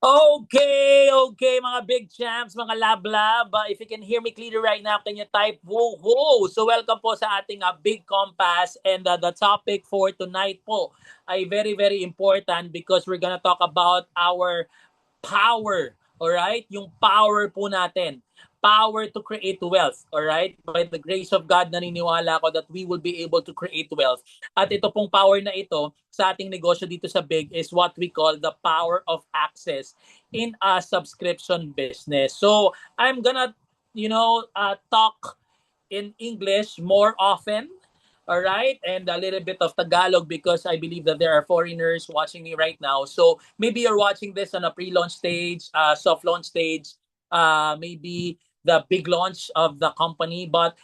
Okay, okay, mga big champs, mga lab-lab. If you can hear me clearly right now, can you type woo-hoo? So welcome po sa ating Big Compass, and the topic for tonight po ay very, very important because we're gonna talk about our power. Alright? Yung power po natin. Power to create wealth. Alright? By the grace of God, naniniwala ako that we will be able to create wealth. At ito pong power na ito sa ating negosyo dito sa Big is what we call the power of access in a subscription business. So, I'm gonna, talk in English more often. All right, and a little bit of Tagalog because I believe that there are foreigners watching me right now. So maybe you're watching this on a pre-launch stage, soft launch stage, maybe the big launch of the company. But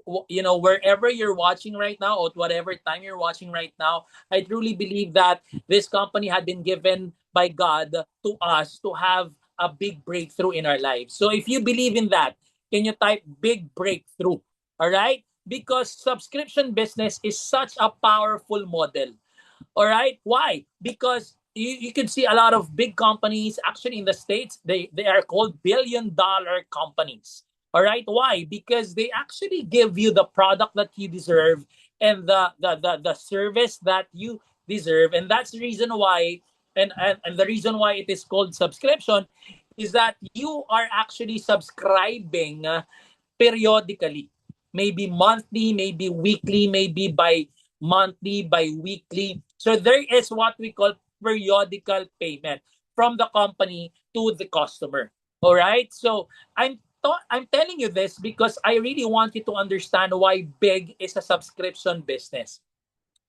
wherever you're watching right now, or whatever time you're watching right now, I truly believe that this company had been given by God to us to have a big breakthrough in our lives. So if you believe in that, can you type big breakthrough? All right? Because subscription business is such a powerful model. All right? Why? Because you can see a lot of big companies actually in the States, they are called billion-dollar companies. All right? Why? Because they actually give you the product that you deserve and the service that you deserve. And that's the reason why, and the reason why it is called subscription is that you are actually subscribing periodically, maybe monthly, maybe weekly, maybe by monthly, by weekly. So there is what we call periodical payment from the company to the customer. All right. So I'm telling you this because I really want you to understand why Big is a subscription business.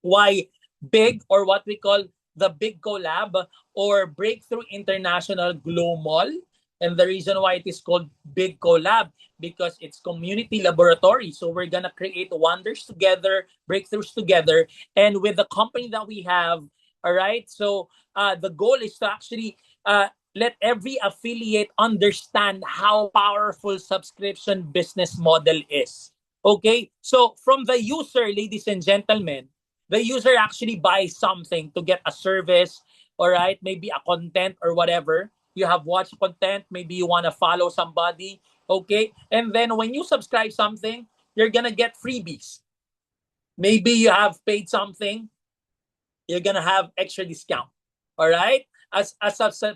Why Big, or what we call the Big Collab or Breakthrough International Global. And the reason why it is called Big Collab because it's community laboratory. So we're gonna create wonders together, breakthroughs together, and with the company that we have. All right. So the goal is to actually let every affiliate understand how powerful subscription business model is. Okay. So from the user, ladies and gentlemen, the user actually buys something to get a service, all right, maybe a content or whatever. You have watched content, maybe you want to follow somebody, okay? And then when you subscribe something, you're gonna get freebies. Maybe you have paid something, you're gonna have extra discount. All right? As a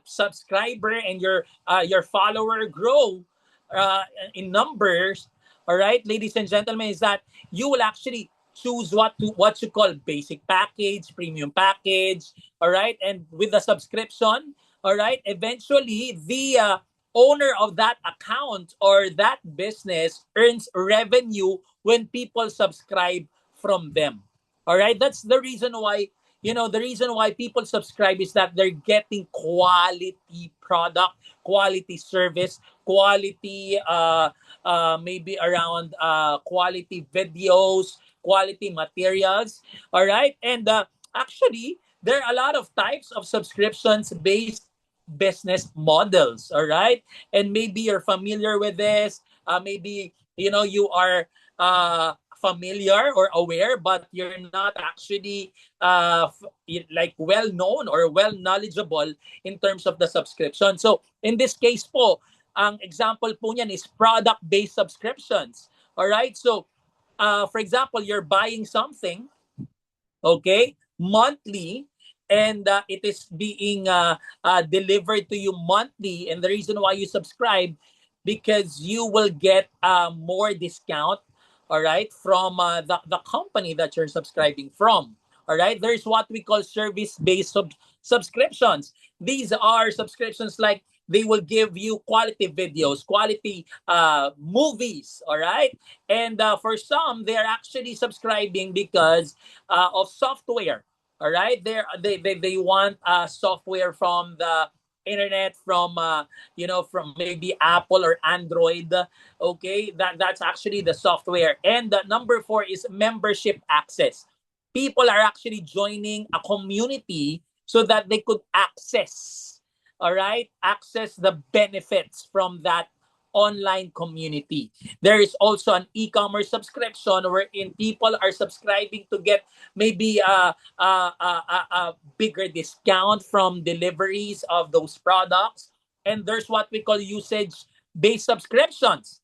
subscriber and your follower grow uh, in numbers, all right, ladies and gentlemen, is that you will actually choose what you call basic package, premium package, all right, and with the subscription, all right, eventually the owner of that account or that business earns revenue when people subscribe from them. All right, that's the reason why, the reason why people subscribe is that they're getting quality product, quality service, quality maybe around quality videos, quality materials. All right, and actually there are a lot of types of subscriptions based business models. All right, and maybe you're familiar with this. Maybe you are familiar or aware, but you're not actually like well known or well knowledgeable in terms of the subscription. So in this case po, ang example po niyan is product-based subscriptions. All right? So for example, you're buying something, okay, monthly, and it is being delivered to you monthly, and the reason why you subscribe because you will get more discount, all right, from the company that you're subscribing from. All right, there's what we call service-based subscriptions. These are subscriptions like they will give you quality videos, quality movies, all right, and for some they are actually subscribing because of software. All right, they want software from the internet, from from maybe Apple or Android. Okay, that's actually the software. And the number four is membership access. People are actually joining a community so that they could access, all right, access the benefits from that online community. There is also an e-commerce subscription wherein people are subscribing to get maybe a bigger discount from deliveries of those products. And there's what we call usage-based subscriptions.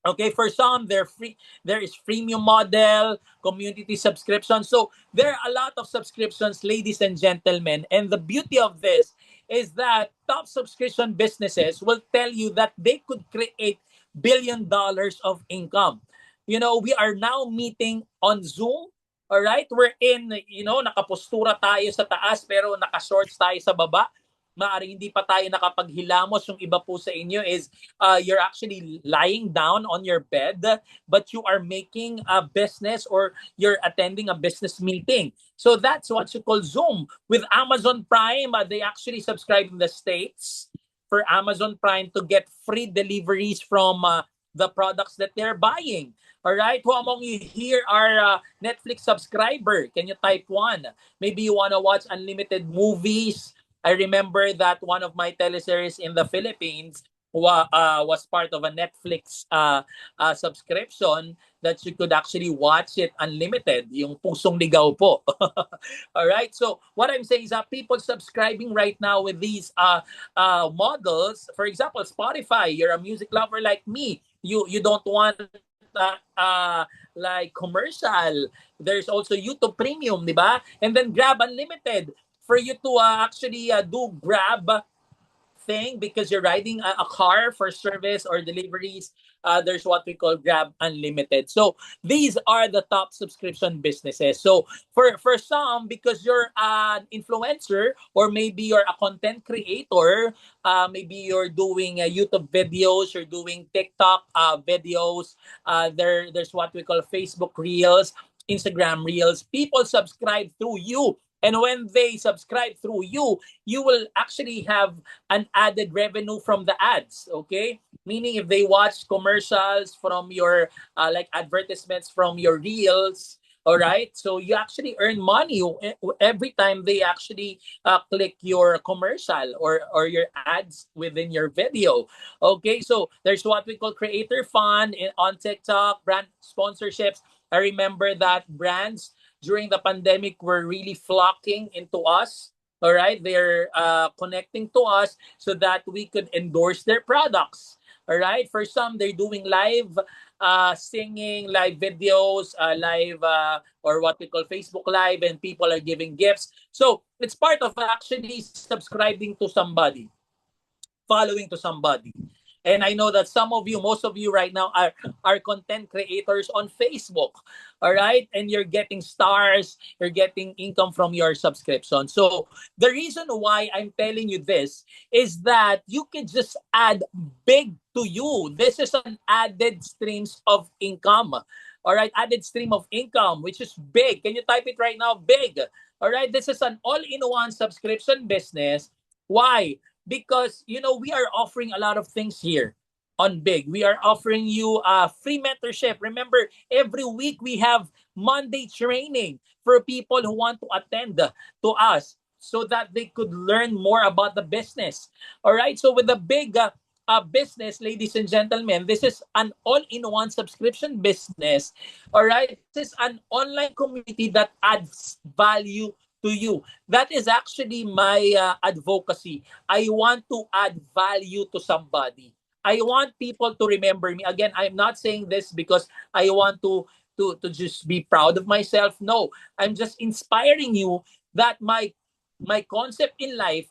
Okay, for some, they're free. There is freemium model, community subscription. So there are a lot of subscriptions, ladies and gentlemen. And the beauty of this is that top subscription businesses will tell you that they could create $1 billion of income. You know, we are now meeting on Zoom. All right, we're in, nakapostura tayo sa taas pero naka-shorts tayo sa baba. Maaring hindi pa tayo nakapaghilamos. Yung iba po sa inyo is you're actually lying down on your bed, but you are making a business or you're attending a business meeting. So that's what you call Zoom. With Amazon Prime, they actually subscribe in the States for Amazon Prime to get free deliveries from the products that they're buying. All right, who among you here are Netflix subscriber? Can you type one? Maybe you want to watch unlimited movies. I remember that one of my teleseries in the Philippines was part of a Netflix subscription that you could actually watch it unlimited, yung Pusong Ligaw po. All right, so what I'm saying is that people subscribing right now with these models, for example, Spotify, you're a music lover like me, you don't want like commercial. There's also YouTube Premium, di ba? And then Grab Unlimited for you to actually do Grab thing because you're riding a car for service or deliveries. There's what we call Grab Unlimited. So these are the top subscription businesses. So for some, because you're an influencer or maybe you're a content creator, maybe you're doing YouTube videos, you're doing TikTok videos. There's what we call Facebook Reels, Instagram Reels. People subscribe through you. And when they subscribe through you, you will actually have an added revenue from the ads, okay? Meaning if they watch commercials from your, like advertisements from your reels, all right? So you actually earn money every time they actually click your commercial or your ads within your video, okay? So there's what we call creator fund on TikTok, brand sponsorships. I remember that brands during the pandemic were really flocking into us. All right, they're connecting to us so that we could endorse their products. All right, for some, they're doing live singing, live videos, live or what we call Facebook Live, and people are giving gifts. So it's part of actually subscribing to somebody, following to somebody. And I know that some of you, most of you right now are content creators on Facebook. All right. And you're getting stars, you're getting income from your subscription. So the reason why I'm telling you this is that you can just add big to you. This is an added streams of income. All right. Added stream of income, which is big. Can you type it right now? Big. All right. This is an all-in-one subscription business. Why? Because we are offering a lot of things here on Big. We are offering you free mentorship. Remember, every week we have Monday training for people who want to attend to us so that they could learn more about the business. All right, so with the Big business, ladies and gentlemen, this is an all-in-one subscription business. All right, this is an online community that adds value to you. That is actually my advocacy. I want to add value to somebody. I want people to remember me. Again, I'm not saying this because I want to just be proud of myself. No, I'm just inspiring you that my concept in life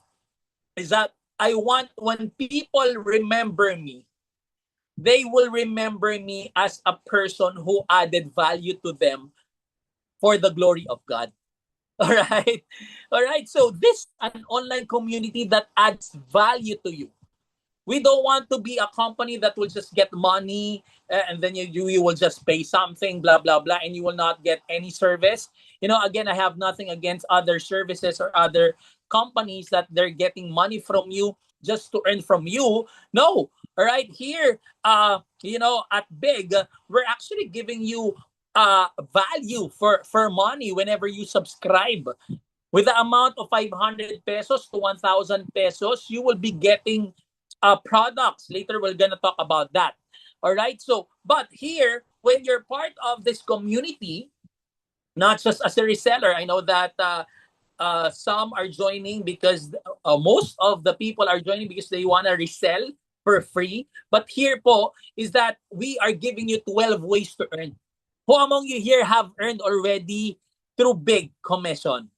is that I want when people remember me, they will remember me as a person who added value to them for the glory of God. All right. All right. So this is an online community that adds value to you. We don't want to be a company that will just get money and then you will just pay something, blah, blah, blah, and you will not get any service. Again, I have nothing against other services or other companies that they're getting money from you just to earn from you. No. All right. Here, at Big, we're actually giving you value for money whenever you subscribe. With the amount of 500 pesos to 1,000 pesos, you will be getting products. Later, we're gonna talk about that. All right. So, but here, when you're part of this community, not just as a reseller, I know that some are joining because most of the people are joining because they want to resell for free. But here po is that we are giving you 12 ways to earn. Who among you here have earned already through big commission?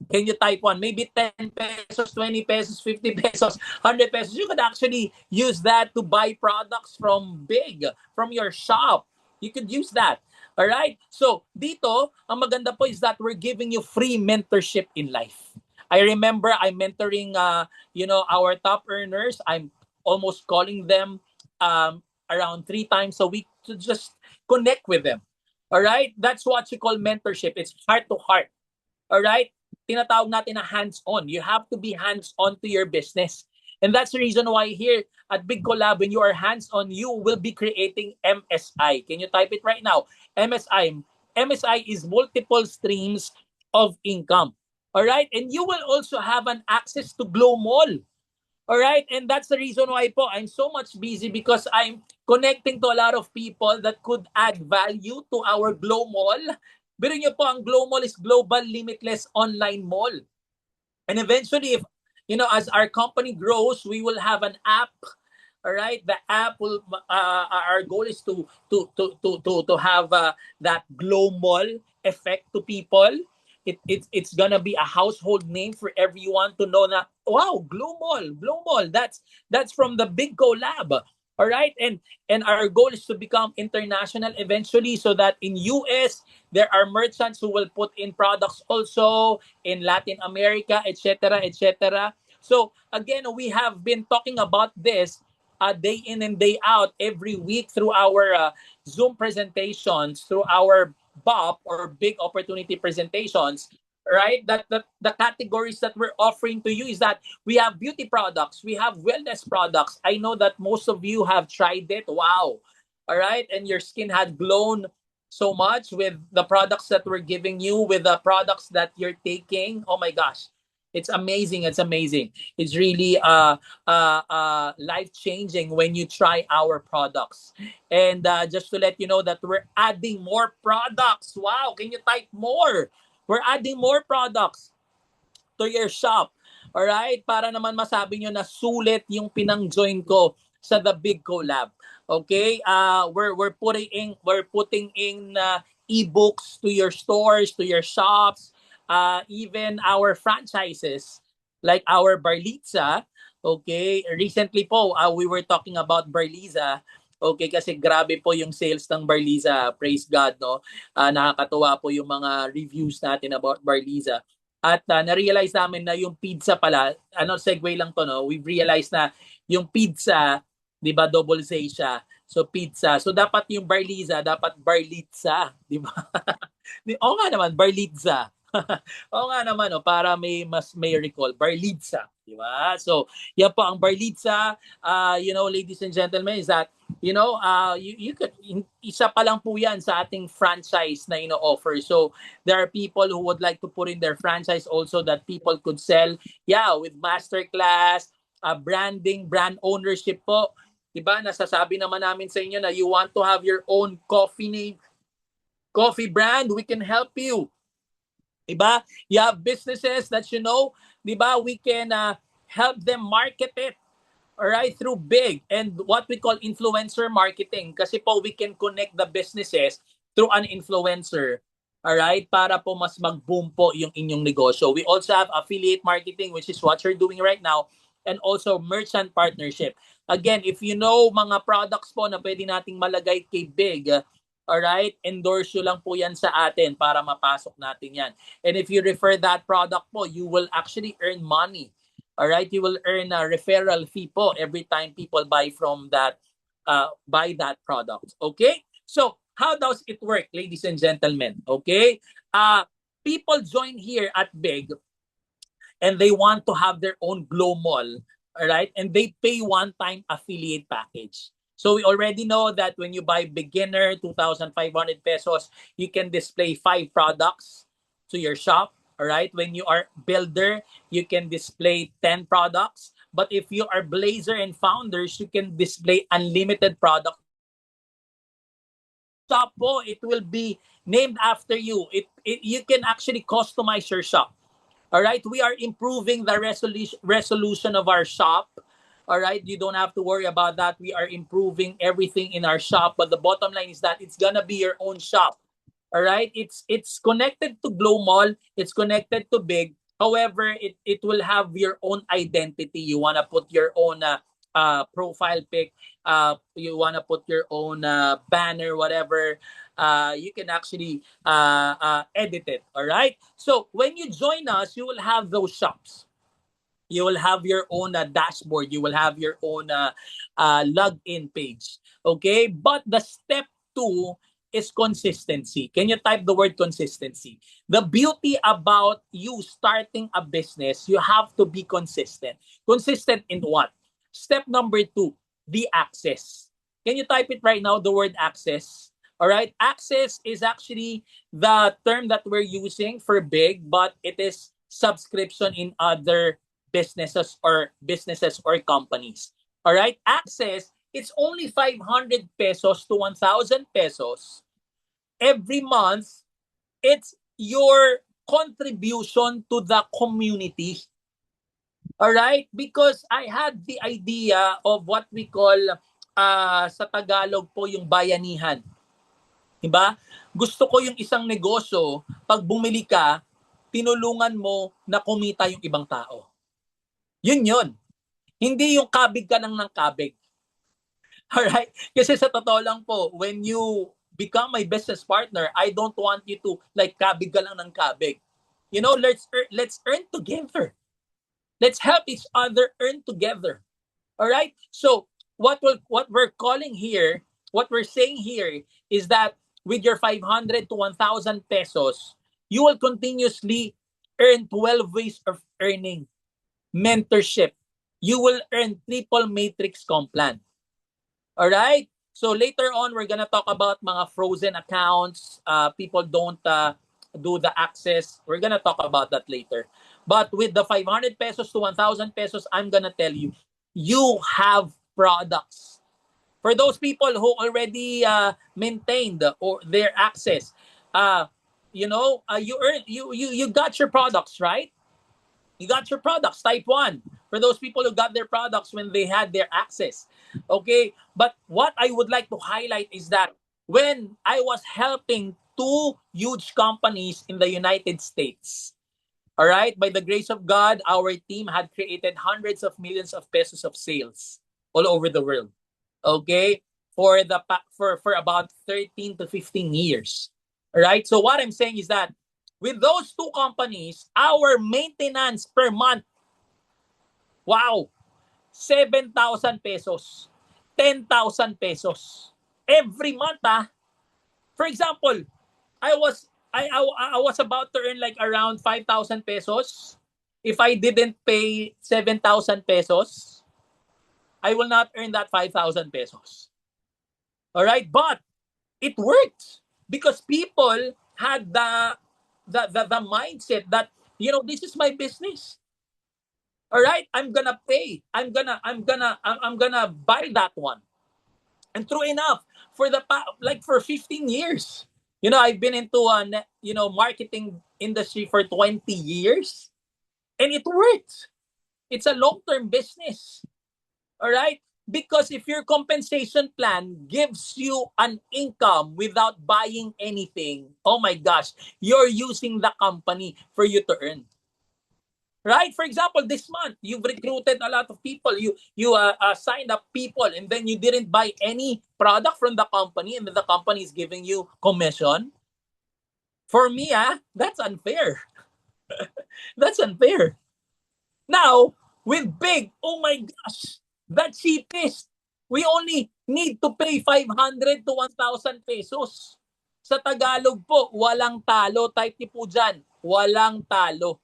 Can you type one? Maybe 10 pesos, 20 pesos, 50 pesos, 100 pesos. You could actually use that to buy products from big, from your shop. You could use that. All right? So, dito, ang maganda po is that we're giving you free mentorship in life. I remember I'm mentoring, our top earners. I'm almost calling them around 3 times a week to just connect with them. All right? That's what you call mentorship. It's heart to heart. All right? Tinatawag natin na hands-on. You have to be hands-on to your business. And that's the reason why here at Big Collab, when you are hands-on, you will be creating MSI. Can you type it right now? MSI. MSI is multiple streams of income. All right? And you will also have an access to Glow Mall. All right? And that's the reason why po I'm so much busy because I'm connecting to a lot of people that could add value to our Glow Mall. Pero nyo po, ang Glow Mall is Global Limitless Online Mall. And eventually, if as our company grows, we will have an app. All right, the app will. Our goal is to have that Glow Mall effect to people. It's gonna be a household name for everyone to know na wow, Glow Mall, Glow Mall. That's from the Big Collab. All right, and our goal is to become international eventually, so that in US there are merchants who will put in products also in Latin America, etc., etc. So again, we have been talking about this day in and day out every week through our Zoom presentations, through our BOP or big opportunity presentations, right? That the categories that we're offering to you is that we have beauty products, we have wellness products. I know that most of you have tried it. Wow. All right. And your skin had glown so much with the products that we're giving you, with the products that you're taking. Oh my gosh. It's amazing. It's amazing. It's really life changing when you try our products. And just to let you know that we're adding more products. Wow, can you type more? We're adding more products to your shop. All right? Para naman masabi nyo na sulit yung pinang-join ko sa The Big Collab. Okay? We're putting in ebooks to your stores, to your shops, even our franchises like our Barlitza. Okay? Recently po, we were talking about Barliza. Okay, kasi grabe po yung sales ng Barliza. Praise God, no? Nakakatuwa po yung mga reviews natin about Barliza. At na-realize namin na yung pizza pala, segue lang to, no? We've realized na yung pizza, di ba, double say siya. So, pizza. So, dapat yung Barliza, dapat Barlitza, di ba? Oo nga naman, Barlitza. Oo nga naman, no, para may recall. Barlitza, di ba? So, yan po ang Barlitza. Ladies and gentlemen, is that you could, isa pa lang po yan sa ating franchise na ino-offer. So there are people who would like to put in their franchise also that people could sell, with masterclass, branding, brand ownership po. Diba, nasasabi naman namin sa inyo na you want to have your own coffee brand, we can help you. Diba, you have businesses that diba, we can help them market it. Alright, through big and what we call influencer marketing. Kasi po, we can connect the businesses through an influencer. Alright, para po mas mag-boom po yung inyong negosyo. We also have affiliate marketing, which is what you're doing right now, and also merchant partnership. Again, if you know mga products po na pwede nating malagay kay Big, alright, endorse nyo lang po yan sa atin para mapasok natin yan. And if you refer that product po, you will actually earn money. All right, you will earn a referral fee po every time people buy from that product. Okay? So, how does it work, ladies and gentlemen? Okay? People join here at Big and they want to have their own Glow Mall, all right? And they pay one-time affiliate package. So we already know that when you buy beginner 2,500 pesos, you can display 5 products to your shop. Alright? When you are builder, you can display 10 products. But if you are blazer and founders, you can display unlimited product. Shop po, it will be named after you. You can actually customize your shop. All right, we are improving the resolution of our shop. All right, you don't have to worry about that. We are improving everything in our shop, but the bottom line is that it's gonna be your own shop. All right, it's connected to Glow Mall. It's connected to Big. However, it will have your own identity. You wanna put your own profile pic. You wanna put your own banner, whatever. You can actually edit it. All right. So when you join us, you will have those shops. You will have your own dashboard. You will have your own login page. Okay. But the step two is consistency. Can you type the word consistency? The beauty about you starting a business, you have to be consistent. Consistent in what? Step number two, the access. Can you type it right now, the word access? All right. Access is actually the term that we're using for big, but it is subscription in other businesses or companies. All right. Access, it's only 500 pesos to 1,000 pesos every month. It's your contribution to the community. All right? Because I had the idea of what we call sa Tagalog po yung bayanihan. Diba? Gusto ko yung isang negosyo, pag bumili ka, tinulungan mo na kumita yung ibang tao. Yun yun. Hindi yung kabig ka ng kabig. Alright? Kasi sa totoo lang po, when you become my business partner, I don't want you to like kabig ka lang ng kabig. You know, let's earn together. Let's help each other earn together. All right? So, what we're calling here, what we're saying here is that with your 500 to 1,000 pesos, you will continuously earn 12 ways of earning. Mentorship. You will earn triple matrix Complan. All right? So later on, we're gonna talk about mga frozen accounts. People don't do the access. We're gonna talk about that later. But with the 500 pesos to 1,000 pesos, I'm gonna tell you, you have products. For those people who already maintained or their access, you got your products, right? You got your products, type 1. For those people who got their products when they had their access. Okay? But what I would like to highlight is that when I was helping two huge companies in the United States, all right, by the grace of God, our team had created hundreds of millions of pesos of sales all over the world. Okay? For about 13 to 15 years. All right? So what I'm saying is that with those two companies, our maintenance per month, wow, 7,000 pesos, 10,000 pesos. Every month, For example, I was about to earn like around 5,000 pesos. If I didn't pay 7,000 pesos, I will not earn that 5,000 pesos. All right? But it worked because people had the mindset that, this is my business. All right, I'm gonna pay. I'm gonna buy that one. And true enough, for 15 years, I've been into marketing industry for 20 years, and it works. It's a long-term business. All right? Because if your compensation plan gives you an income without buying anything, oh my gosh, you're using the company for you to earn. Right? For example, this month, you've recruited a lot of people. You signed up people and then you didn't buy any product from the company and then the company is giving you commission. For me, that's unfair. That's unfair. Now, with Big, oh my gosh, the cheapest. We only need to pay 500 to 1,000 pesos. Sa Tagalog po, walang talo. Type niyo po dyan, walang talo.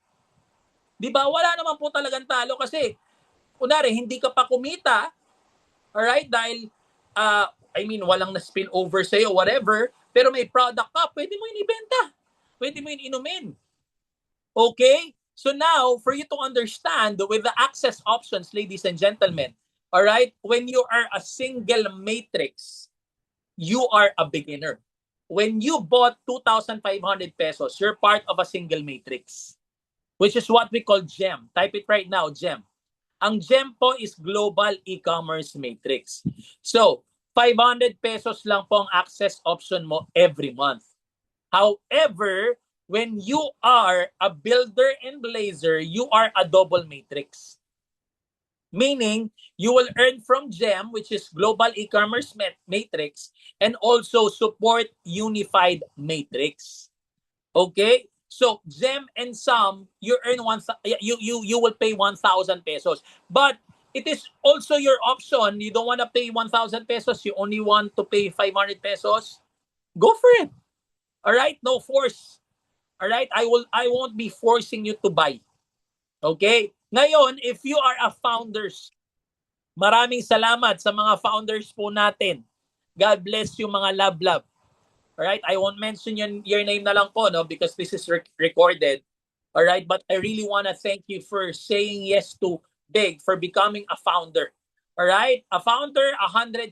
Di ba? Wala naman po talagang talo kasi, kunwari, hindi ka pa kumita, alright, dahil, walang na-spill over sa'yo, whatever, pero may product ka, pwede mo yun ibenta. Pwede mo yun inumin. Okay? So now, for you to understand, with the access options, ladies and gentlemen, all right, when you are a single matrix, you are a beginner. When you bought 2,500 pesos, you're part of a single matrix, which is what we call GEM. Type it right now, GEM. Ang GEM po is Global E-Commerce Matrix. So, 500 pesos lang po ang access option mo every month. However, when you are a builder and blazer, you are a double matrix. Meaning, you will earn from GEM, which is Global E-Commerce Matrix, and also support Unified Matrix. Okay? So, GEM and SUM, you earn you will pay 1,000 pesos. But it is also your option. You don't want to pay 1,000 pesos. You only want to pay 500 pesos. Go for it. All right? No force. All right? I won't be forcing you to buy. Okay? Ngayon, if you are a founders, maraming salamat sa mga founders po natin. God bless you mga love. All right? I won't mention your name na lang po, no, because this is recorded. All right? But I really want to thank you for saying yes to Big, for becoming a founder. All right? A founder, 150,000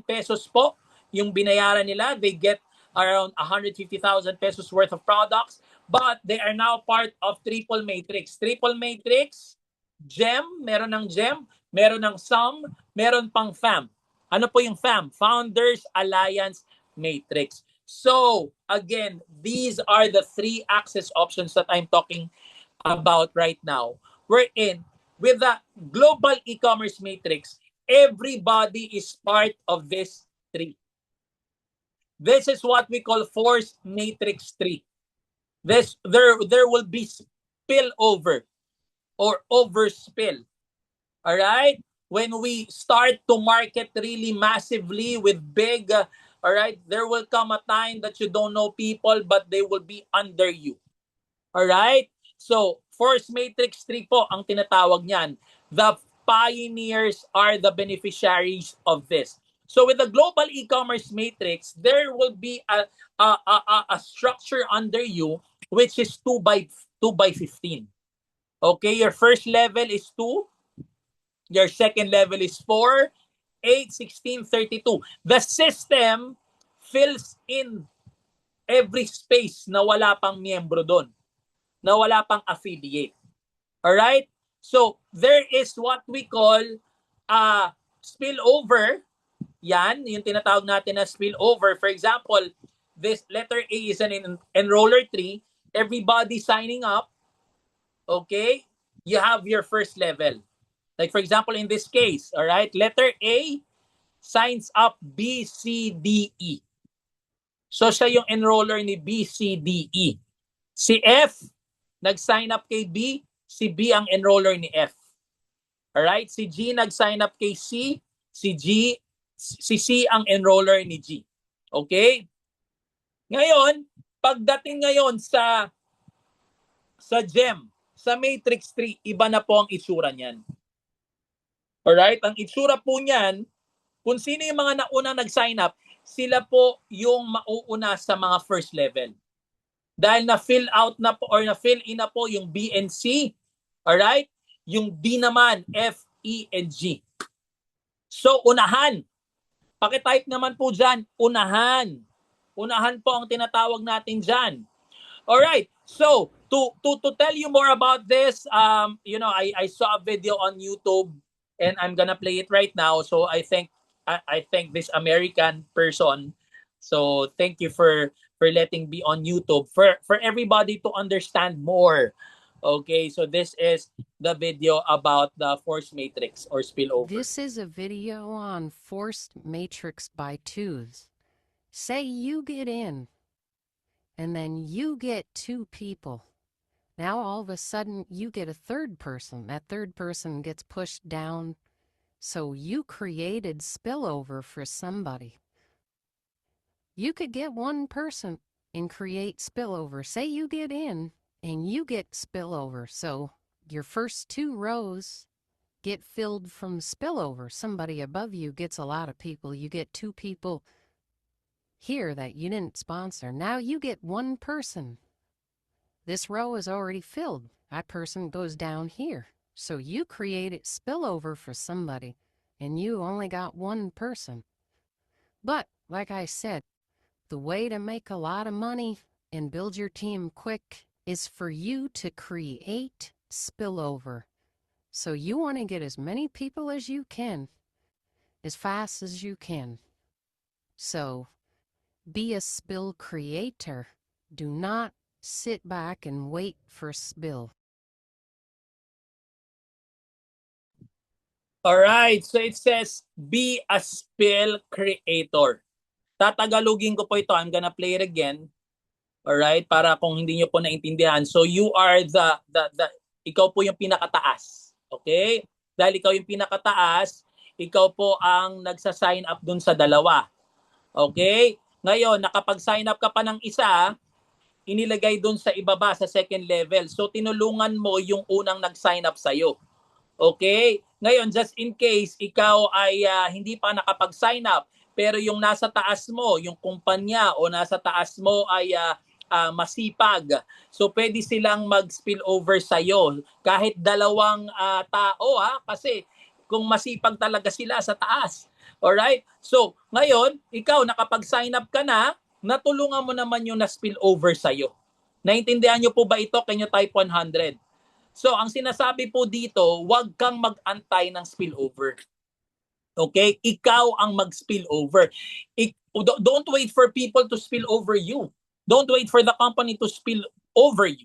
pesos po yung binayaran nila. They get around 150,000 pesos worth of products, but they are now part of Triple Matrix. Triple Matrix, GEM, meron ng GEM, meron ng SUM, meron pang FAM. Ano po yung FAM? Founders Alliance Matrix. So, again, these are the three access options that I'm talking about right now. We're in with the global e-commerce matrix. Everybody is part of this tree. This is what we call force matrix tree. There will be spillover or overspill. All right? When we start to market really massively with big, all right, there will come a time that you don't know people, but they will be under you. All right? So, force matrix 3 po ang tinatawag niyan. The pioneers are the beneficiaries of this. So with the global e-commerce matrix, there will be a structure under you which is 2 by 15. Okay, your first level is 2, your second level is 4, 8, 16, 32. The system fills in every space na wala pang miyembro doon, na wala pang affiliate. Alright? So, there is what we call spillover. Yan, yung tinatawag natin na spillover. For example, this letter A is an enroller tree. Everybody signing up, okay? You have your first level. Like for example, in this case, all right, letter A signs up B, C, D, E. So siya yung enroller ni B, C, D, E. Si F, nag-sign up kay B, si B ang enroller ni F. Alright? Si G nag-sign up kay C, si C ang enroller ni G. Okay? Ngayon, pagdating ngayon sa GEM, sa Matrix 3, iba na po ang itsura niyan. Alright? Ang itsura po niyan, kung sino yung mga nauna nag-sign up, sila po yung mauuna sa mga first level. Dahil na-fill out na po or na-fill in na po yung B and C. Alright? Yung D naman, F, E, and G. So, unahan. Pakitype naman po dyan, unahan. Unahan po ang tinatawag natin dyan. Alright, so to tell you more about this, I saw a video on YouTube and I'm gonna play it right now. So I thank this American person. So thank you for letting me on YouTube for everybody to understand more. Okay, so this is the video about the force matrix or spillover. This is a video on forced matrix by twos. Say you get in, and then you get 2 people. Now all of a sudden you get a third person. That third person gets pushed down. So you created spillover for somebody. You could get 1 person and create spillover. Say you get in and you get spillover. So your first 2 rows get filled from spillover. Somebody above you gets a lot of people. You get 2 people here that you didn't sponsor. Now you get 1 person This row is already filled. That person goes down here. So you created spillover for somebody, and you only got one person. But, like I said, the way to make a lot of money and build your team quick is for you to create spillover. So you want to get as many people as you can, as fast as you can. So be a spill creator. Do not sit back and wait for spill. Alright, so it says, be a spill creator. Tatagalogin ko po ito. I'm gonna play it again. Alright, para kung hindi nyo po naintindihan. So you are ikaw po yung pinakataas. Okay? Dahil ikaw yung pinakataas, ikaw po ang nagsa-sign up dun sa dalawa. Okay? Ngayon, nakapag-sign up ka pa ng isa, inilagay dun sa ibaba sa second level. So tinulungan mo yung unang nag-sign up sa'yo. Okay? Ngayon, just in case ikaw ay hindi pa nakapag-sign up, pero yung nasa taas mo, yung kumpanya o nasa taas mo ay masipag. So pwede silang mag-spill over sa'yo. Kahit dalawang tao kasi kung masipag talaga sila sa taas. Alright? So ngayon, ikaw nakapag-sign up ka na, natulungan mo naman yung na-spill over sa'yo. Naintindihan nyo po ba ito? Can you type 100? So, ang sinasabi po dito, huwag kang mag-antay ng spillover. Okay? Ikaw ang mag-spill over. Don't wait for people to spill over you. Don't wait for the company to spill over you.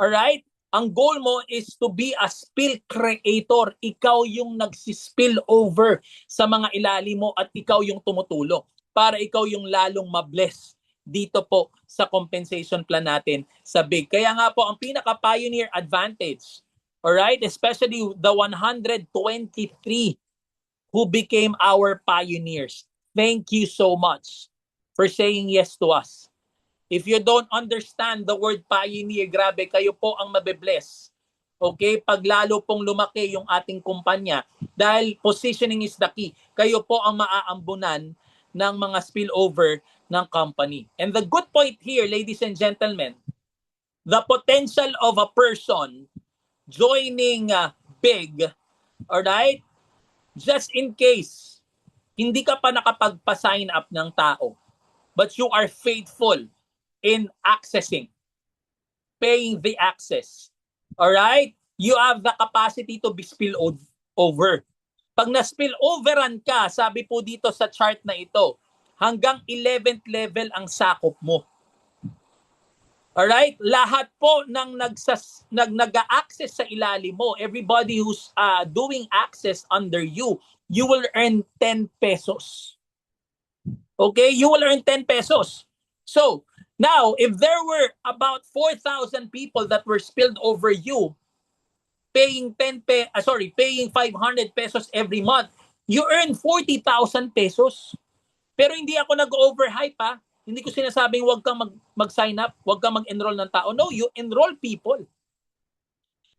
Alright? Ang goal mo is to be a spill creator. Ikaw yung nagsispill over sa mga ilalim mo at ikaw yung tumutulong para ikaw yung lalong mabless dito po sa compensation plan natin sa BIG. Kaya nga po, ang pinaka-pioneer advantage, alright, especially the 123 who became our pioneers. Thank you so much for saying yes to us. If you don't understand the word pioneer, grabe, kayo po ang mabibless. Okay? Pag lalo pong lumaki yung ating kumpanya, dahil positioning is the key, kayo po ang maaambunan ng mga spillover ng company. And the good point here, ladies and gentlemen, the potential of a person joining BIG, alright, just in case hindi ka pa nakapagpa-sign up ng tao, but you are faithful in accessing, paying the access, alright, you have the capacity to be spill over. Pag na-spill overan ka, sabi po dito sa chart na ito, hanggang 11th level ang sakop mo. Alright? Lahat po ng nag-a-access sa ilalim mo, everybody who's doing access under you, you will earn 10 pesos. Okay? You will earn 10 pesos. So, now, if there were about 4,000 people that were spilled over you, paying 500 pesos every month, you earn 40,000 pesos. Pero hindi ako nag-overhype Hindi ko sinasabing huwag kang mag-sign up, huwag kang mag-enroll ng tao. No, you enroll people.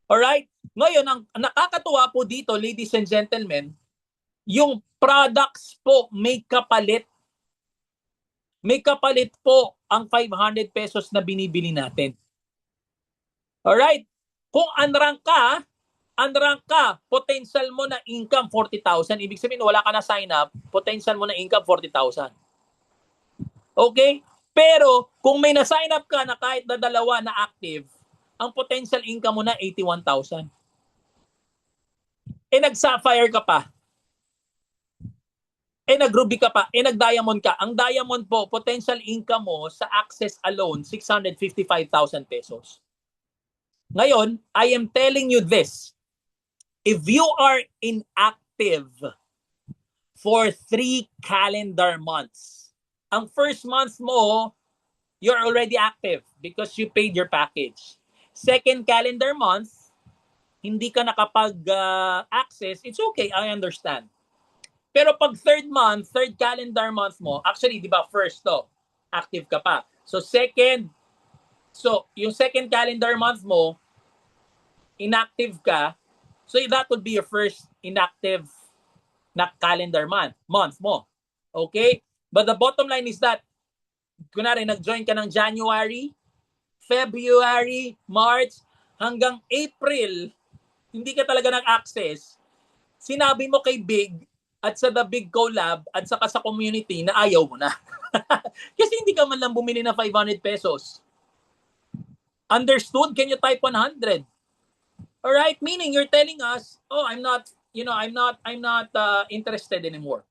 Alright? Ngayon, ang nakakatuwa po dito, ladies and gentlemen, yung products po may kapalit. May kapalit po ang 500 pesos na binibili natin. Alright? Kung unrank ka, potential mo na income 40,000. Ibig sabihin, wala ka na sign up, potential mo na income 40,000. Okay? Pero, kung may na-sign up ka na kahit na dalawa na active, ang potential income mo na 81,000. Nag-sapphire ka pa. Nag-ruby ka pa. Nag-diamond ka. Ang diamond po, potential income mo sa access alone, 655,000 pesos. Ngayon, I am telling you this. If you are inactive for 3 calendar months, ang first month mo, you're already active because you paid your package. Second calendar month, hindi ka nakapag-access, it's okay, I understand. Pero pag third calendar month mo, actually, di ba, first to, active ka pa. So yung second calendar month mo, inactive ka, so that would be your first inactive na calendar month mo. Okay? But the bottom line is that, kunwari, nag-join ka ng January, February, March, hanggang April, hindi ka talaga nag-access, sinabi mo kay Big at sa The Big Collab at saka sa community na ayaw mo na. Kasi hindi ka man lang bumili ng 500 pesos. Understood? Can you type 100? All right? Meaning you're telling us, oh, I'm not interested anymore.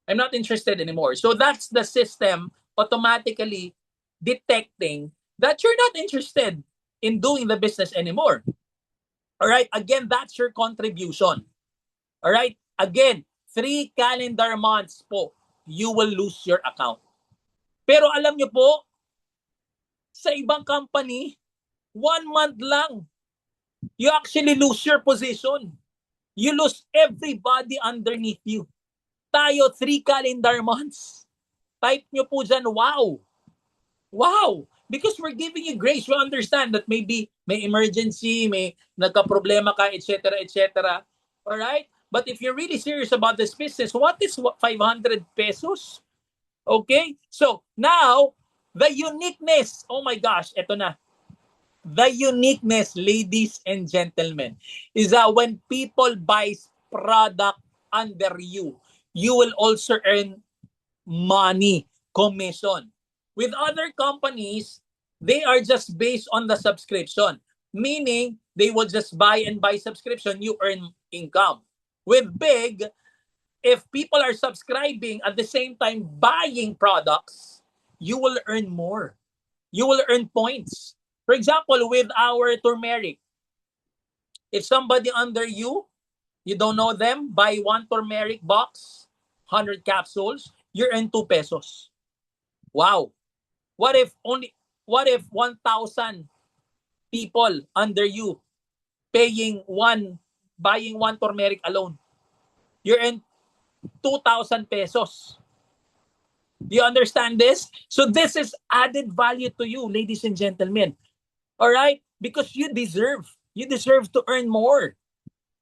I'm not interested anymore. So that's the system automatically detecting that you're not interested in doing the business anymore. All right? Again, that's your contribution. All right? Again, 3 calendar months po, you will lose your account. Pero alam nyo po, sa ibang company, 1 month lang, you actually lose your position. You lose everybody underneath you. Tayo, 3 calendar months. Type nyo po dyan, wow. Wow. Because we're giving you grace. We understand that maybe may emergency, may nagka-problema ka, etc., etc. Alright? But if you're really serious about this business, what is 500 pesos? Okay? So, now, the uniqueness. Oh my gosh, eto na. The uniqueness, ladies and gentlemen, is that when people buy product under you, you will also earn money, commission. With other companies, they are just based on the subscription, meaning they will just buy and buy subscription, you earn income. With Big, if people are subscribing at the same time buying products, you will earn more. You will earn points. For example, with our turmeric, if somebody under you, you don't know them, buy 1 turmeric box, 100 capsules, you earn 2 pesos. Wow. What if 1,000 people under you buying one turmeric alone? You earn 2,000 pesos. Do you understand this? So this is added value to you, ladies and gentlemen. All right? Because you deserve to earn more.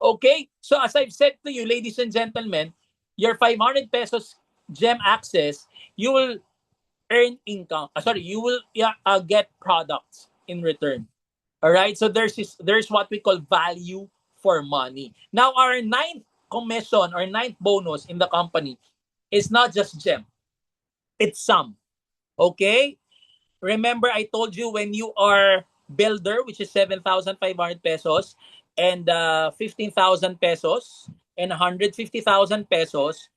Okay? So as I've said to you, ladies and gentlemen, your 500 pesos gem access, you will earn income. You will get products in return. All right? So there's what we call value for money. Now, our 9th commission or 9th bonus in the company is not just gem. It's SUM. Okay? Remember, I told you when you are builder, which is 7,500 pesos, and 15,000 pesos, and 150,000 pesos,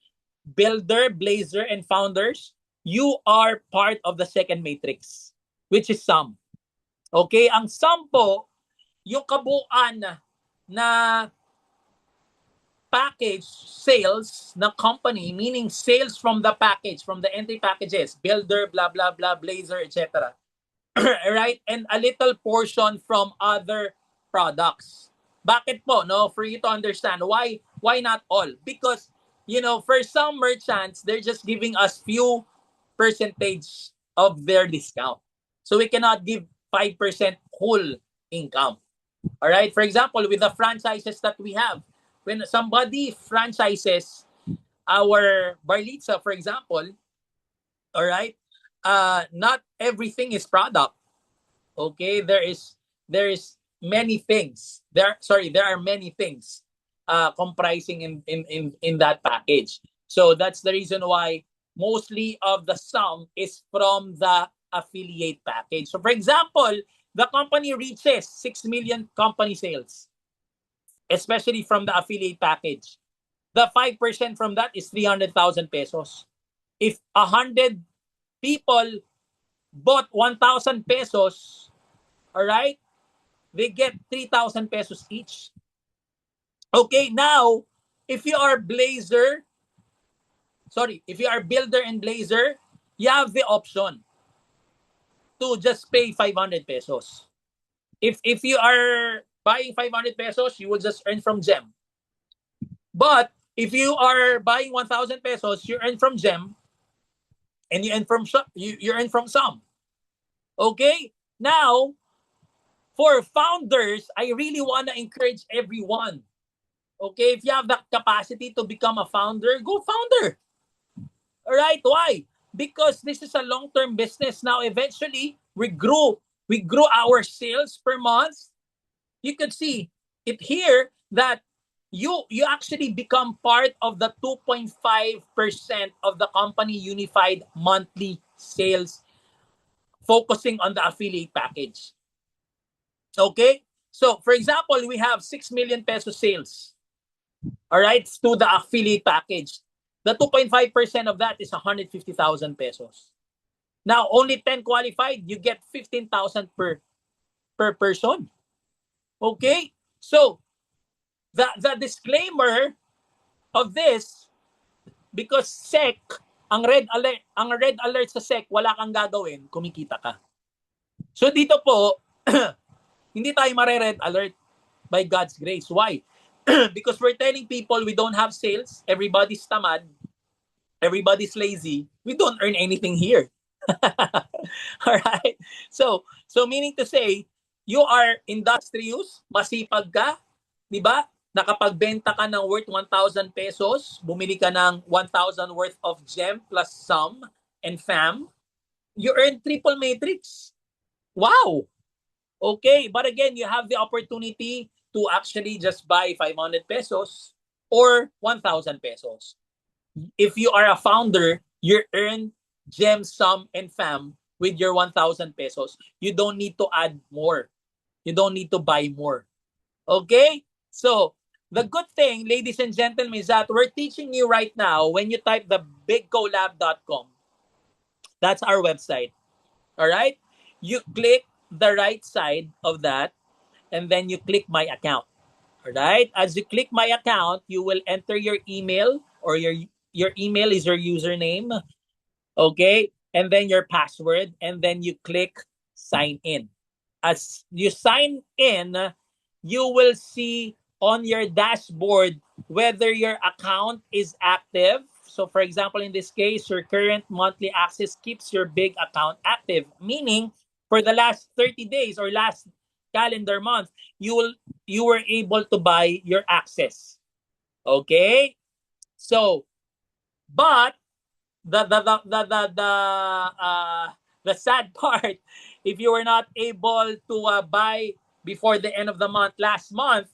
builder, blazer, and founders, you are part of the second matrix, which is SUM. Okay? Ang SUM po, yung kabuuan na package sales ng company, meaning sales from the package, from the entry packages, builder, blah, blah, blah, blazer, etc. Right? And a little portion from other products. Bakit po? No, for you to understand why not all? Because for some merchants, they're just giving us few percentage of their discount. So we cannot give 5% whole income. All right? For example, with the franchises that we have, when somebody franchises our Barlitza, for example, all right, not everything is product. Okay, there is many things. There are many things comprising in that package. So that's the reason why mostly of the sum is from the affiliate package. So for example, the company reaches 6 million company sales, especially from the affiliate package. The 5% from that is 300,000 pesos. If 100 people bought 1,000 pesos, all right, they get 3,000 pesos each. Okay, now, if you are builder and blazer, you have the option to just pay 500 pesos. If you are buying 500 pesos, you will just earn from gem. But if you are buying 1,000 pesos, you earn from gem, and you earn from SUM. Okay? Now, for founders, I really want to encourage everyone. Okay? If you have the capacity to become a founder, go founder. All right? Why? Because this is a long-term business. Now, eventually, we grew we grew our sales per month. You could see it here that you actually become part of the 2.5% of the company unified monthly sales, focusing on the affiliate package. Okay? So, for example, we have 6 million peso sales. All right, to the affiliate package. The 2.5% of that is 150,000 pesos. Now, only 10 qualified, you get 15,000 per person. Okay? So, the disclaimer of this, because SEC, ang red alert sa SEC, wala kang gagawin, kumikita ka. So dito po, hindi tayo mare-red alert by God's grace. Why? Because we're telling people we don't have sales, everybody's tamad, everybody's lazy, we don't earn anything here. All right? So meaning to say, you are industrious, masipag ka, di ba? Nakapagbenta ka ng worth 1,000 pesos, bumili ka ng 1,000 worth of gem plus sum and fam, you earn triple matrix. Wow! Okay, but again, you have the opportunity to actually just buy 500 pesos or 1,000 pesos. If you are a founder, you earn gem, sum, and fam with your 1,000 pesos. You don't need to add more. You don't need to buy more. Okay? So, the good thing, ladies and gentlemen, is that we're teaching you right now when you type the bigcolab.com. That's our website. All right? You click the right side of that and then you click my account. All right? As you click my account, you will enter your email, or your email is your username, okay? And then your password, and then you click sign in. As you sign in, you will see on your dashboard whether your account is active. So for example, in this case, your current monthly access keeps your big account active, meaning for the last 30 days or last calendar month, you were able to buy your access. Okay? So, but the sad part, if you were not able to buy before the end of the month last month,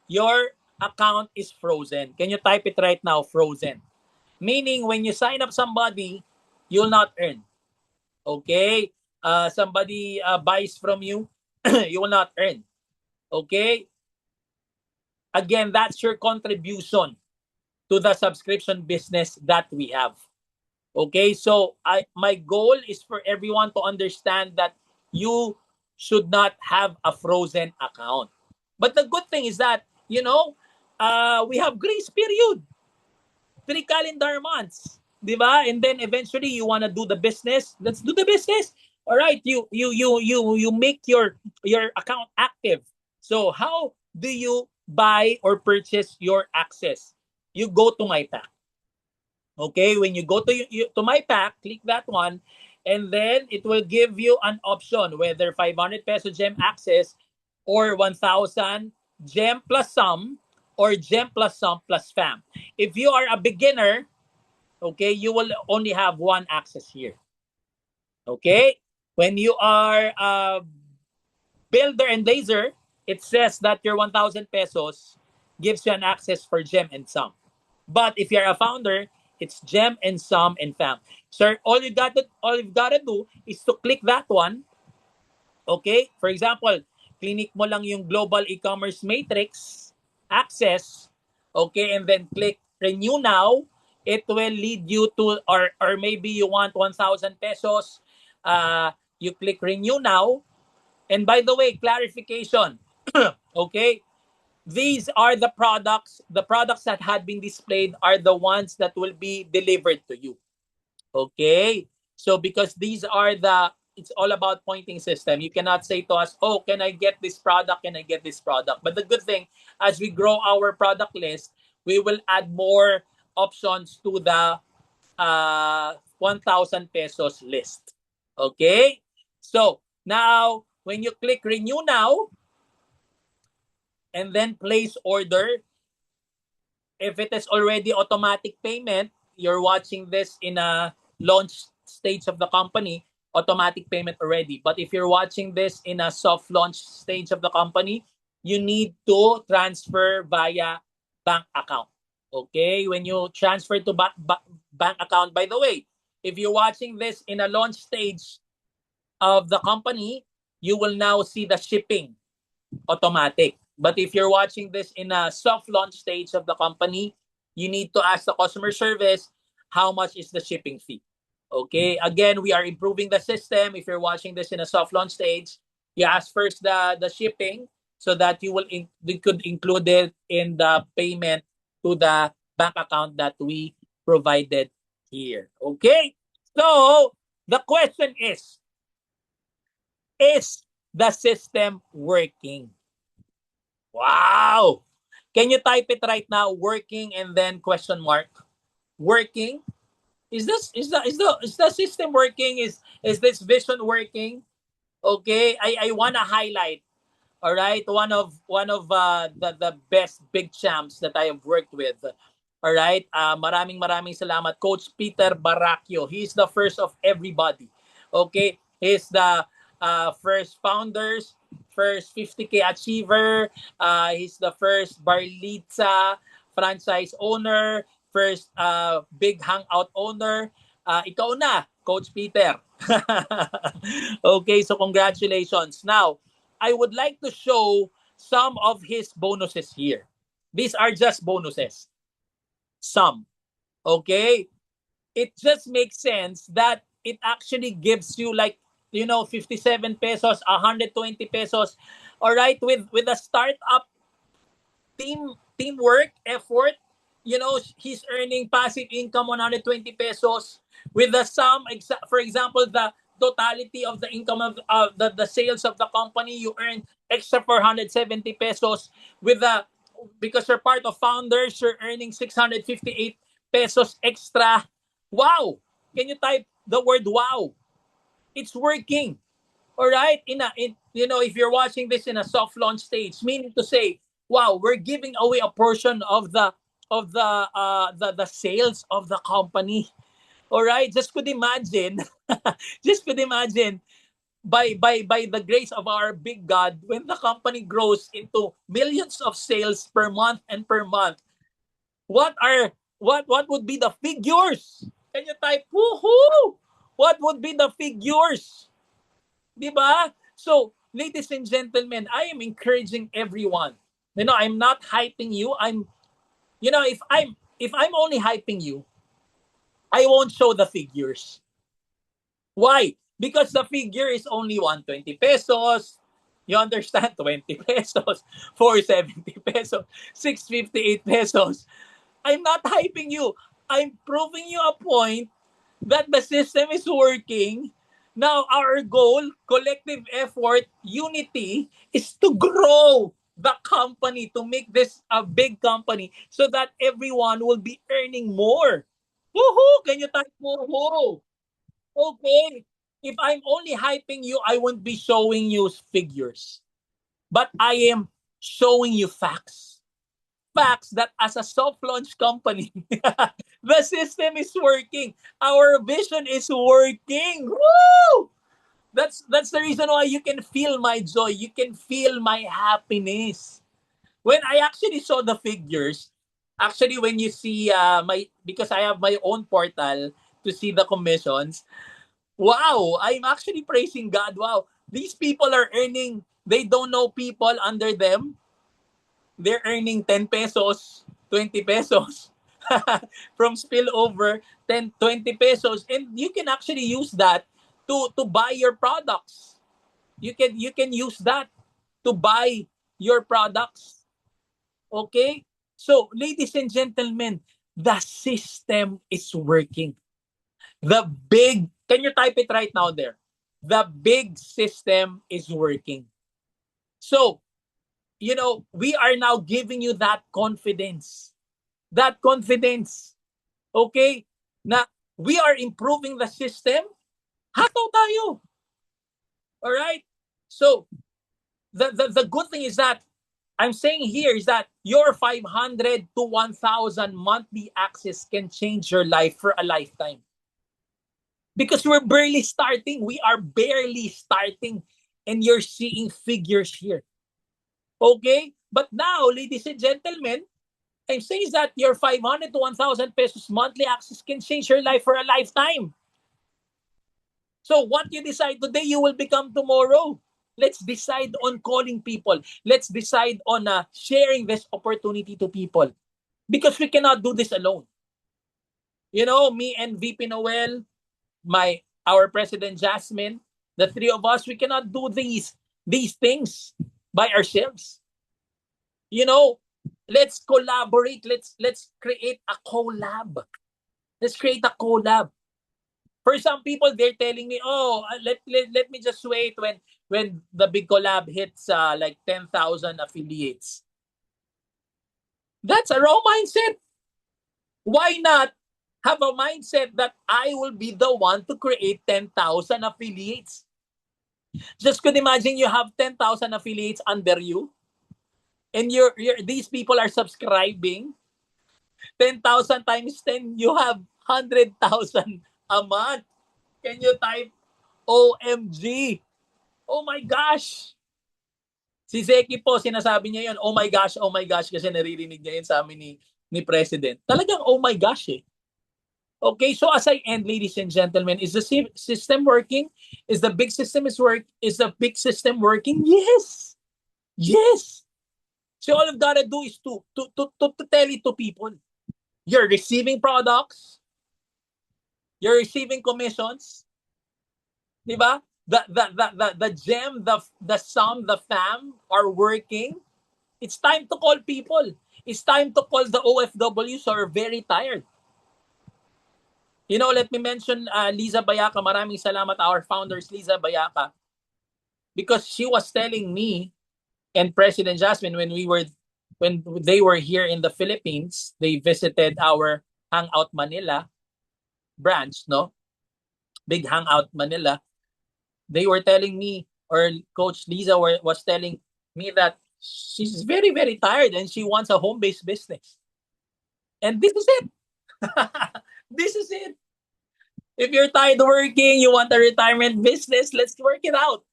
your account is frozen. Can you type it right now? Frozen. Meaning when you sign up somebody, you'll not earn. Okay? Somebody buys from you, you will not earn. Okay? Again, that's your contribution to the subscription business that we have. Okay, so my goal is for everyone to understand that you should not have a frozen account. But the good thing is that, we have grace period. 3 calendar months. Diba? And then eventually you want to do the business. Let's do the business. All right, you make your account active. So how do you buy or purchase your access? You go to my pack. Okay, when you go to my pack, click that one, and then it will give you an option whether 500 peso gem access or 1,000 gem plus sum or gem plus sum plus fam. If you are a beginner, okay, you will only have one access here. Okay, when you are a builder and laser, it says that your 1,000 pesos gives you an access for gem and sum. But if you're a founder, it's gem and sum and fam. Sir, all you've got to do is to click that one. Okay? For example, click mo lang yung Global E-commerce Matrix access. Okay? And then click renew now. It will lead you to, or maybe you want 1,000 pesos. You click renew now. And by the way, clarification. Okay? These are the products. The products that had been displayed are the ones that will be delivered to you. Okay? So because these are it's all about pointing system. You cannot say to us, oh, can I get this product? Can I get this product? But the good thing, as we grow our product list, we will add more options to the 1,000 pesos list. Okay? So now, when you click renew now, and then place order, if it is already automatic payment, you're watching this in a launch stage of the company, automatic payment already. But if you're watching this in a soft launch stage of the company, you need to transfer via bank account. Okay? When you transfer to bank account, by the way, if you're watching this in a launch stage of the company, you will now see the shipping automatic. But if you're watching this in a soft launch stage of the company, you need to ask the customer service how much is the shipping fee. Okay, again, we are improving the system. If you're watching this in a soft launch stage, you ask first the shipping so that you could include it in the payment to the bank account that we provided here. Okay, so the question is the system working? Wow! Can you type it right now? Working and then question mark. Working? Is the system working? Is this vision working? Okay, I wanna highlight. All right, one of the best big champs that I have worked with. All right, maraming salamat, Coach Peter Baracchio. He's the first of everybody. Okay, he's the first founders, first 50K achiever. He's the first Barlitza franchise owner, first big hangout owner. Ikaw na, Coach Peter. Okay, so congratulations. Now, I would like to show some of his bonuses here. These are just bonuses. Some. Okay? It just makes sense that it actually gives you like, 57 pesos, 120 pesos. All right, with a startup teamwork effort, he's earning passive income 120 pesos with the sum, for example, the totality of the income of the sales of the company, you earn extra 470 pesos with the because you're part of founders, you're earning 658 pesos extra. Wow! Can you type the word wow? It's working. All right, if you're watching this in a soft launch stage, meaning to say, wow, we're giving away a portion of the sales of the company. All right, just could imagine by the grace of our big God, when the company grows into millions of sales per month and per month, what would be the figures? Can you type woohoo? What would be the figures? Di ba? So, ladies and gentlemen, I am encouraging everyone. I'm not hyping you. If I'm only hyping you, I won't show the figures. Why? Because the figure is only 120 pesos. You understand? 20 pesos, 470 pesos, 658 pesos. I'm not hyping you. I'm proving you a point that the system is working. Now, our goal, collective effort, unity, is to grow the company, to make this a big company so that everyone will be earning more. Woohoo! Can you type woohoo? Okay. If I'm only hyping you, I won't be showing you figures. But I am showing you facts. Facts that as a soft launch company, the system is working. Our vision is working. Woo! That's the reason why you can feel my joy. You can feel my happiness. When I actually saw the figures, actually when you see because I have my own portal to see the commissions, wow, I'm actually praising God. Wow, these people are earning, they don't know people under them. They're earning 10 pesos, 20 pesos from spillover, 10, 20 pesos. And you can actually use that to buy your products. You can use that to buy your products. Okay? So, ladies and gentlemen, the system is working. Can you type it right now there? The big system is working. So, we are now giving you that confidence. That confidence. Okay? Na we are improving the system. Hataw tayo. Alright? So, the good thing is that I'm saying here is that your 500 to 1,000 monthly access can change your life for a lifetime. Because we're barely starting. We are barely starting. And you're seeing figures here. Okay? But now, ladies and gentlemen, I'm saying that your 500 to 1,000 pesos monthly access can change your life for a lifetime. So what you decide today, you will become tomorrow. Let's decide on calling people. Let's decide on sharing this opportunity to people. Because we cannot do this alone. You know, me and VP Noel, our President Jasmine, the three of us, we cannot do these things by ourselves. You know, let's collaborate. Let's create a collab. Let's create a collab. For some people, they're telling me, "Oh, let me just wait when the big collab hits like 10,000 affiliates." That's a wrong mindset. Why not have a mindset that I will be the one to create 10,000 affiliates? Just could imagine you have 10,000 affiliates under you, and these people are subscribing. 10,000 times 10, you have 100,000 a month. Can you type OMG? Oh my gosh! Si Zeki po, sinasabi niya yun, oh my gosh, kasi naririnig niya yun sa amin ni President. Talagang oh my gosh eh. Okay, so as I end, ladies and gentlemen, is the system working? Is the big system working? Yes. Yes. So all you've got to do is to tell it to people. You're receiving products, you're receiving commissions, di ba? The gem, the sum, the fam are working. It's time to call people. It's time to call the OFWs who are very tired. You know, let me mention Liza Bayaka. Maraming salamat, our founders, Liza Bayaka. Because she was telling me and President Jasmine when they were here in the Philippines, they visited our Hangout Manila branch, no? Big Hangout Manila. They were telling me, or Coach Liza was telling me that she's very, very tired and she wants a home-based business. And this is it. This is it. If you're tired working, you want a retirement business, let's work it out.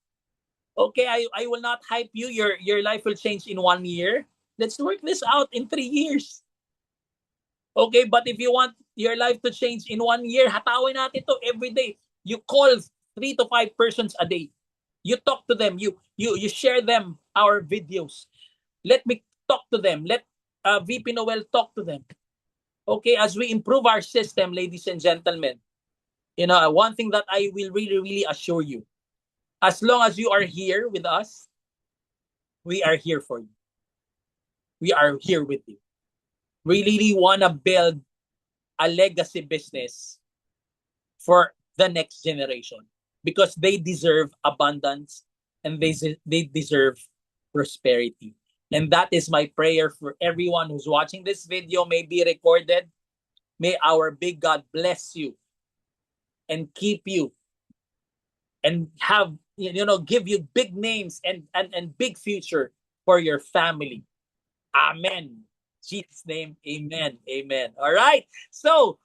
Okay, I will not hype you. Your life will change in 1 year. Let's work this out in 3 years. Okay, but if you want your life to change in 1 year, hatawin natin to every day. You call 3 to 5 persons a day. You talk to them. You share them our videos. Let me talk to them. Let VP Noel talk to them. Okay, as we improve our system, ladies and gentlemen, you know, one thing that I will really, really assure you, as long as you are here with us, we are here for you. We are here with you. We really want to build a legacy business for the next generation because they deserve abundance and they deserve prosperity. And that is my prayer for everyone who's watching this video, may be recorded. May our big God bless you and keep you and have, you know, give you big names and big future for your family. Amen. Jesus' name, amen. Amen. All right. So,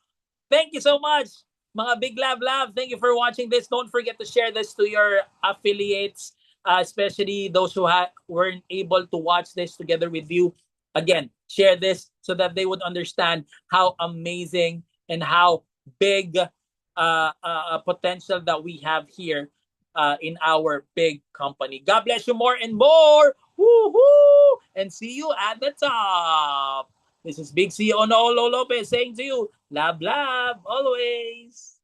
thank you so much, mga Big Lab. Thank you for watching this. Don't forget to share this to your affiliates, especially those who weren't able to watch this together with you. Again, share this so that they would understand how amazing and how big potential that we have here in our big company. God bless you more and more. Woo-hoo! And see you at the top. This is Big CEO Nolo Lopez saying to you, love, always.